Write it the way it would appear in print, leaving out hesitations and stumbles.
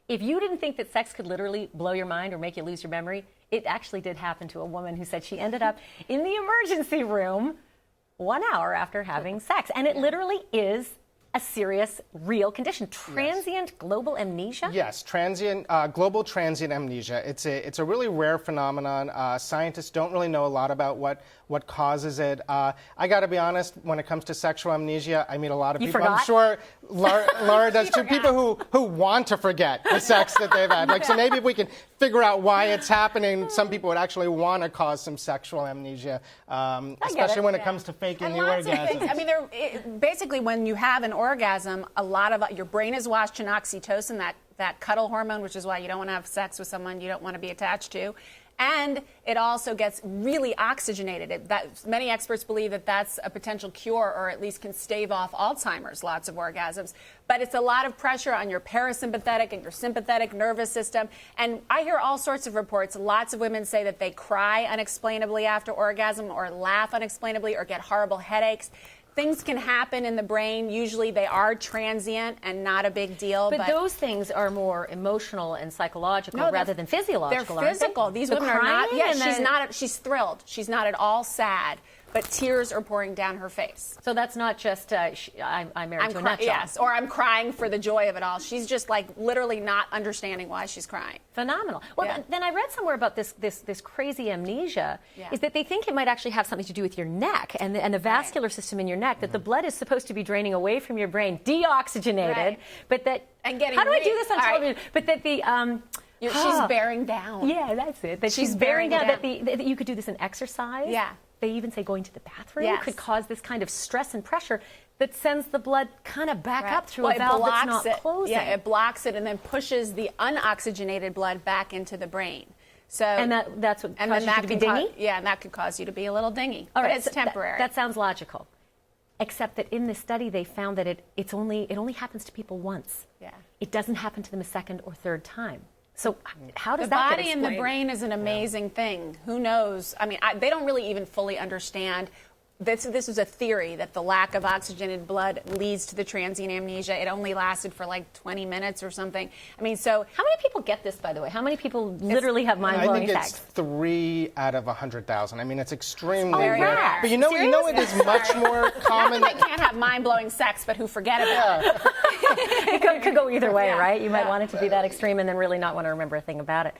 if you didn't think that sex could literally blow your mind or make you lose your memory, it actually did happen to a woman who said she ended up in the emergency room 1 hour after having sex. And it literally is a serious, real condition. Transient global amnesia? Yes, global transient amnesia. It's a really rare phenomenon. Scientists don't really know a lot about what causes it. I got to be honest, when it comes to sexual amnesia, I meet a lot of people. Forgot? I'm sure Laura does too. People who want to forget the sex that they've had. So maybe if we can figure out why it's happening, some people would actually want to cause some sexual amnesia, especially when it comes to faking the orgasm. I mean, basically, when you have an orgasm, a lot of your brain is washed in oxytocin, that cuddle hormone, which is why you don't want to have sex with someone you don't want to be attached to. And it also gets really oxygenated. Many experts believe that that's a potential cure, or at least can stave off Alzheimer's, lots of orgasms. But it's a lot of pressure on your parasympathetic and your sympathetic nervous system. And I hear all sorts of reports. Lots of women say that they cry unexplainably after orgasm, or laugh unexplainably, or get horrible headaches. Things can happen in the brain. Usually they are transient and not a big deal. But those things are more emotional and psychological rather than physiological. They're physical. These women are not. Yeah, she's thrilled. She's not at all sad. But tears are pouring down her face. So that's not just I'm married to a nut job. Yes, or I'm crying for the joy of it all. She's just literally not understanding why she's crying. Phenomenal. Well, then I read somewhere about this crazy amnesia is that they think it might actually have something to do with your neck and the vascular system in your neck, that the blood is supposed to be draining away from your brain, deoxygenated, but that and getting how do I do this on television? But that the she's bearing down. Yeah, that's it. That she's bearing down. That you could do this in exercise. Yeah. They even say going to the bathroom could cause this kind of stress and pressure that sends the blood kind of back up through a valve that's not closing. Yeah, it blocks it and then pushes the unoxygenated blood back into the brain. So and that's what causes you to be dingy? And that could cause you to be a little dingy. All right, but it's temporary. That sounds logical. Except that in this study they found that it only happens to people once. Yeah. It doesn't happen to them a second or third time. So how does the that body and the brain is an amazing thing. Who knows? I mean, they don't really even fully understand. This is a theory that the lack of oxygenated blood leads to the transient amnesia. It only lasted for 20 minutes or something. I mean, so how many people get this, by the way? How many people literally have mind-blowing sex? I think it's 3 out of 100,000. I mean, it's extremely rare. But you know it is much more common. Not that they can't have mind-blowing sex, but who forget about it. It could go either way, right? You might want it to be that extreme and then really not want to remember a thing about it.